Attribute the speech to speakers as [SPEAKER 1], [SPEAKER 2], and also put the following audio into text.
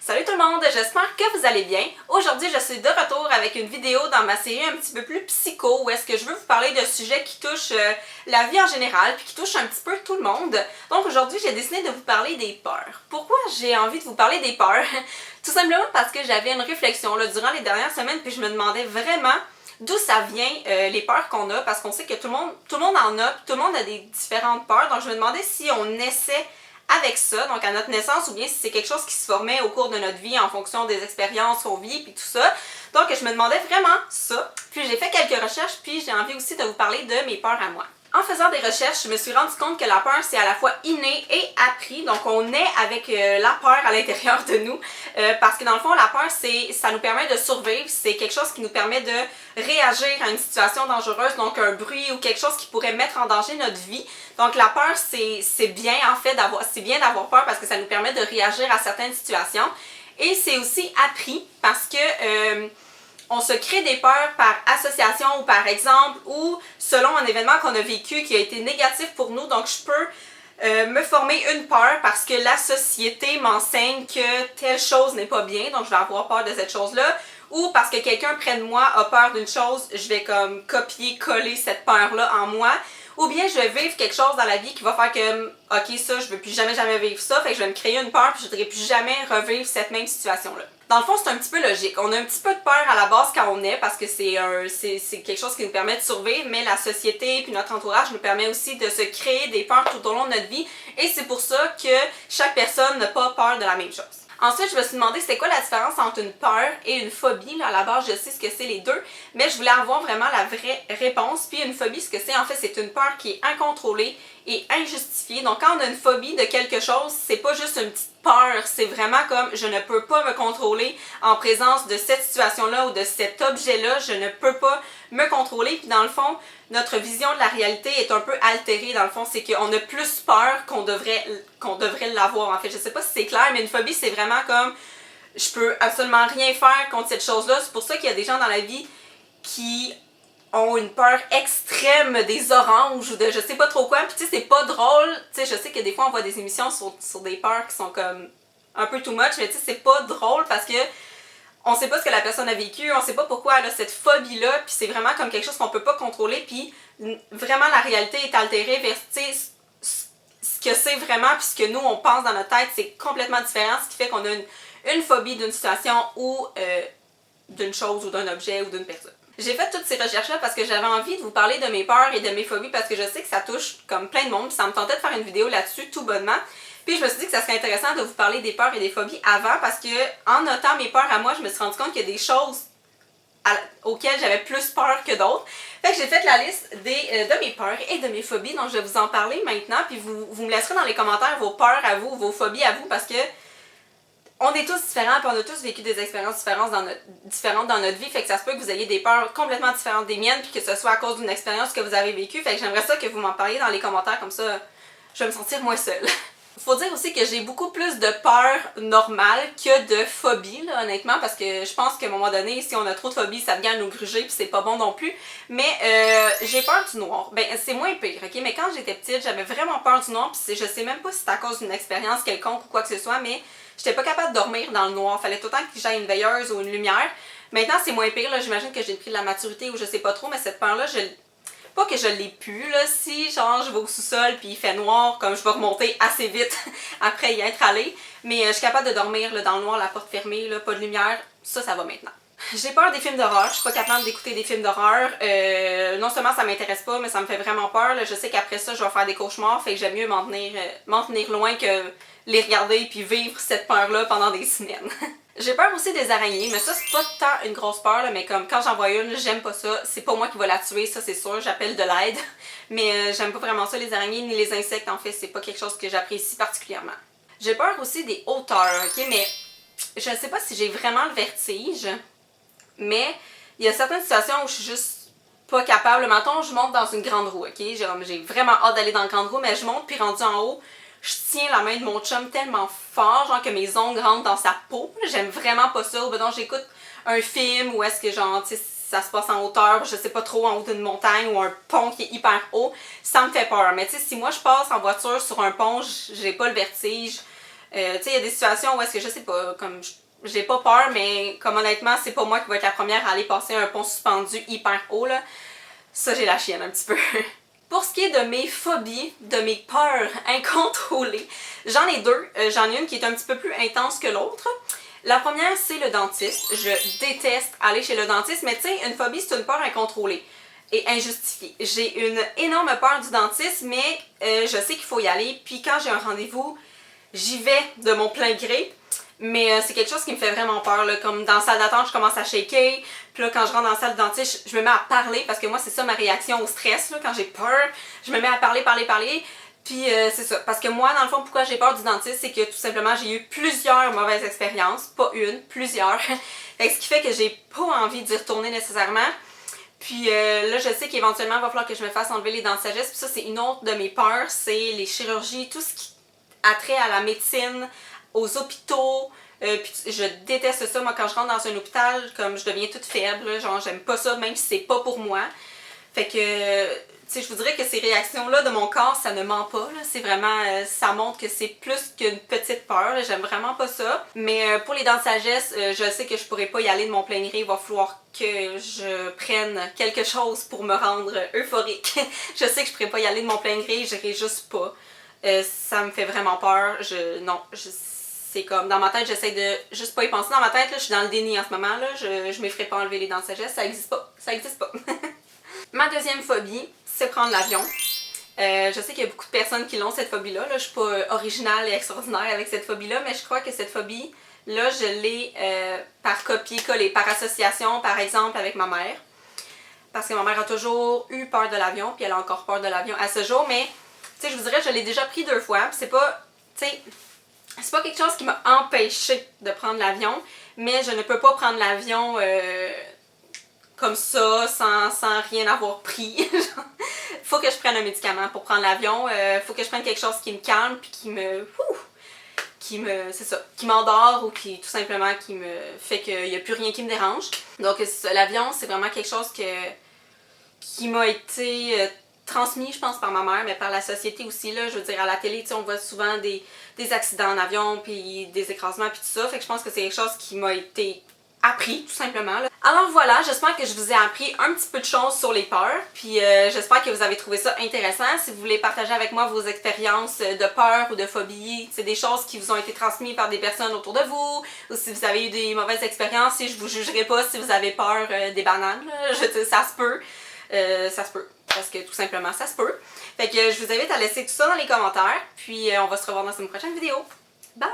[SPEAKER 1] Salut tout le monde, j'espère que vous allez bien. Aujourd'hui, je suis de retour avec une vidéo dans ma série un petit peu plus psycho où est-ce que je veux vous parler de sujets qui touchent la vie en général puis qui touchent un petit peu tout le monde. Donc aujourd'hui, j'ai décidé de vous parler des peurs. Pourquoi j'ai envie de vous parler des peurs? Tout simplement parce que j'avais une réflexion là, durant les dernières semaines puis je me demandais vraiment d'où ça vient les peurs qu'on a parce qu'on sait que tout le monde en a, tout le monde a des différentes peurs. Donc je me demandais si on essaie avec ça, donc à notre naissance, ou bien si c'est quelque chose qui se formait au cours de notre vie en fonction des expériences qu'on vit puis tout ça. Donc je me demandais vraiment ça. Puis j'ai fait quelques recherches, puis j'ai envie aussi de vous parler de mes peurs à moi. En faisant des recherches, je me suis rendu compte que la peur, c'est à la fois inné et appris. Donc, on naît avec la peur à l'intérieur de nous. Parce que dans le fond, la peur, ça nous permet de survivre. C'est quelque chose qui nous permet de réagir à une situation dangereuse. Donc, un bruit ou quelque chose qui pourrait mettre en danger notre vie. Donc, la peur, c'est bien en fait d'avoir peur parce que ça nous permet de réagir à certaines situations. Et c'est aussi appris parce que on se crée des peurs par association ou par exemple ou selon un événement qu'on a vécu qui a été négatif pour nous. Donc je peux me former une peur parce que la société m'enseigne que telle chose n'est pas bien, donc je vais avoir peur de cette chose-là. Ou parce que quelqu'un près de moi a peur d'une chose, je vais comme copier-coller cette peur-là en moi. Ou bien je vais vivre quelque chose dans la vie qui va faire que, ok, ça, je veux plus jamais vivre ça, fait que je vais me créer une peur puis je voudrais plus jamais revivre cette même situation-là. Dans le fond, c'est un petit peu logique. On a un petit peu de peur à la base quand on est parce que c'est quelque chose qui nous permet de survivre, mais la société puis notre entourage nous permet aussi de se créer des peurs tout au long de notre vie et c'est pour ça que chaque personne n'a pas peur de la même chose. Ensuite, je me suis demandé c'était quoi la différence entre une peur et une phobie. Là, à la base, je sais ce que c'est les deux, mais je voulais avoir vraiment la vraie réponse. Puis une phobie, ce que c'est en fait, c'est une peur qui est incontrôlée et injustifiée. Donc quand on a une phobie de quelque chose, c'est pas juste une petite peur, c'est vraiment comme je ne peux pas me contrôler en présence de cette situation-là ou de cet objet-là, je ne peux pas me contrôler. Puis dans le fond, notre vision de la réalité est un peu altérée. Dans le fond, c'est qu'on a plus peur qu'on devrait l'avoir. En fait, je sais pas si c'est clair, mais une phobie, c'est vraiment comme je peux absolument rien faire contre cette chose-là. C'est pour ça qu'il y a des gens dans la vie qui ont une peur extrême des oranges ou de je sais pas trop quoi. Puis tu sais, c'est pas drôle. Tu sais, je sais que des fois on voit des émissions sur des peurs qui sont comme un peu too much, mais tu sais, c'est pas drôle parce que on sait pas ce que la personne a vécu, on sait pas pourquoi elle a cette phobie-là, puis c'est vraiment comme quelque chose qu'on peut pas contrôler, puis vraiment la réalité est altérée vers, tu sais, ce que c'est vraiment, puis ce que nous on pense dans notre tête, c'est complètement différent, ce qui fait qu'on a une phobie d'une situation ou d'une chose ou d'un objet ou d'une personne. J'ai fait toutes ces recherches-là parce que j'avais envie de vous parler de mes peurs et de mes phobies parce que je sais que ça touche comme plein de monde, puis ça me tentait de faire une vidéo là-dessus tout bonnement. Puis je me suis dit que ça serait intéressant de vous parler des peurs et des phobies avant parce que en notant mes peurs à moi, je me suis rendu compte qu'il y a des choses auxquelles j'avais plus peur que d'autres. Fait que j'ai fait la liste de mes peurs et de mes phobies, donc je vais vous en parler maintenant, puis vous me laisserez dans les commentaires vos peurs à vous, vos phobies à vous parce que on est tous différents puis on a tous vécu des expériences différentes dans notre vie, fait que ça se peut que vous ayez des peurs complètement différentes des miennes puis que ce soit à cause d'une expérience que vous avez vécue, fait que j'aimerais ça que vous m'en parliez dans les commentaires, comme ça je vais me sentir moins seule. Faut dire aussi que j'ai beaucoup plus de peur normale que de phobie, là, honnêtement, parce que je pense qu'à un moment donné, si on a trop de phobie, ça devient à nous gruger puis c'est pas bon non plus. Mais j'ai peur du noir. Ben, c'est moins pire, ok? Mais quand j'étais petite, j'avais vraiment peur du noir puis je sais même pas si c'est à cause d'une expérience quelconque ou quoi que ce soit, mais j'étais pas capable de dormir dans le noir. Fallait tout le temps que j'aille une veilleuse ou une lumière. Maintenant, c'est moins pire, là. J'imagine que j'ai pris de la maturité ou je sais pas trop, mais cette peur-là, pas que je l'ai pu, là, si genre je vais au sous-sol puis il fait noir, comme je vais remonter assez vite après y être allée, mais je suis capable de dormir là, dans le noir, la porte fermée, là, pas de lumière, ça va maintenant. J'ai peur des films d'horreur, je suis pas capable d'écouter des films d'horreur, non seulement ça m'intéresse pas, mais ça me fait vraiment peur, là. Je sais qu'après ça je vais faire des cauchemars, fait que j'aime mieux m'en tenir loin que les regarder puis vivre cette peur-là pendant des semaines. J'ai peur aussi des araignées, mais ça c'est pas tant une grosse peur, là, mais comme quand j'en vois une, j'aime pas ça. C'est pas moi qui va la tuer, ça c'est sûr, j'appelle de l'aide. Mais j'aime pas vraiment ça, les araignées ni les insectes, en fait, c'est pas quelque chose que j'apprécie particulièrement. J'ai peur aussi des hauteurs, ok, mais je sais pas si j'ai vraiment le vertige, mais il y a certaines situations où je suis juste pas capable. Mettons, je monte dans une grande roue, ok, j'ai vraiment hâte d'aller dans une grande roue, mais je monte puis rendu en haut, je tiens la main de mon chum tellement fort, genre que mes ongles rentrent dans sa peau. J'aime vraiment pas ça. Ou ben donc j'écoute un film où est-ce que genre, tu sais, ça se passe en hauteur, je sais pas trop, en haut d'une montagne ou un pont qui est hyper haut, ça me fait peur. Mais tu sais, si moi je passe en voiture sur un pont, j'ai pas le vertige. Tu sais, il y a des situations où est-ce que je sais pas, comme j'ai pas peur, mais comme honnêtement, c'est pas moi qui vais être la première à aller passer un pont suspendu hyper haut, là. Ça, j'ai la chienne un petit peu. Pour ce qui est de mes phobies, de mes peurs incontrôlées, j'en ai deux. J'en ai une qui est un petit peu plus intense que l'autre. La première, c'est le dentiste. Je déteste aller chez le dentiste, mais tu sais, une phobie, c'est une peur incontrôlée et injustifiée. J'ai une énorme peur du dentiste, mais je sais qu'il faut y aller. Puis quand j'ai un rendez-vous, j'y vais de mon plein gré. Mais c'est quelque chose qui me fait vraiment peur, là. Comme dans la salle d'attente, je commence à shaker. Puis là, quand je rentre dans la salle de dentiste, je me mets à parler parce que moi, c'est ça ma réaction au stress, là. Quand j'ai peur, je me mets à parler. Puis c'est ça. Parce que moi, dans le fond, pourquoi j'ai peur du dentiste, c'est que tout simplement, j'ai eu plusieurs mauvaises expériences. Pas une, plusieurs. Ce qui fait que j'ai pas envie d'y retourner nécessairement. Puis là, je sais qu'éventuellement, il va falloir que je me fasse enlever les dents de sagesse. Puis ça, c'est une autre de mes peurs, c'est les chirurgies, tout ce qui a trait à la médecine, aux hôpitaux. Puis je déteste ça, moi, quand je rentre dans un hôpital, comme je deviens toute faible, genre j'aime pas ça, même si c'est pas pour moi. Fait que, tu sais, je vous dirais que ces réactions-là de mon corps, ça ne ment pas, là. C'est vraiment, ça montre que c'est plus qu'une petite peur, là. J'aime vraiment pas ça. Mais pour les dents de sagesse, je sais que je pourrais pas y aller de mon plein gré, il va falloir que je prenne quelque chose pour me rendre euphorique. Je sais que je pourrais pas y aller de mon plein gré, j'irai juste pas. Ça me fait vraiment peur, c'est comme, dans ma tête, j'essaie de juste pas y penser. Dans ma tête, là, je suis dans le déni en ce moment, là. Je m'effraie pas enlever les dents de sagesse, ça existe pas. Ça existe pas. Ma deuxième phobie, c'est prendre l'avion. Je sais qu'il y a beaucoup de personnes qui l'ont, cette phobie-là. Là. Je suis pas originale et extraordinaire avec cette phobie-là, mais je crois que cette phobie-là, je l'ai par copier-coller, par association, par exemple, avec ma mère. Parce que ma mère a toujours eu peur de l'avion, puis elle a encore peur de l'avion à ce jour, mais, tu sais, je vous dirais, je l'ai déjà pris 2 fois, puis c'est pas, tu sais, c'est pas quelque chose qui m'a empêché de prendre l'avion, mais je ne peux pas prendre l'avion comme ça, sans rien avoir pris. Faut que je prenne un médicament pour prendre l'avion, faut que je prenne quelque chose qui me calme, puis c'est ça, qui m'endort ou qui tout simplement qui me fait qu'il n'y a plus rien qui me dérange. Donc l'avion, c'est vraiment quelque chose qui m'a été transmis, je pense, par ma mère, mais par la société aussi, là. Je veux dire, à la télé, tu sais, on voit souvent des accidents en avion, puis des écrasements, puis tout ça. Fait que je pense que c'est quelque chose qui m'a été appris, tout simplement, là. Alors voilà, j'espère que je vous ai appris un petit peu de choses sur les peurs, puis j'espère que vous avez trouvé ça intéressant. Si vous voulez partager avec moi vos expériences de peur ou de phobie, c'est des choses qui vous ont été transmises par des personnes autour de vous, ou si vous avez eu des mauvaises expériences, si je vous jugerai pas si vous avez peur des bananes, là. Je veux dire, ça se peut. Ça se peut. Parce que tout simplement, ça se peut. Fait que je vous invite à laisser tout ça dans les commentaires. Puis on va se revoir dans une prochaine vidéo. Bye!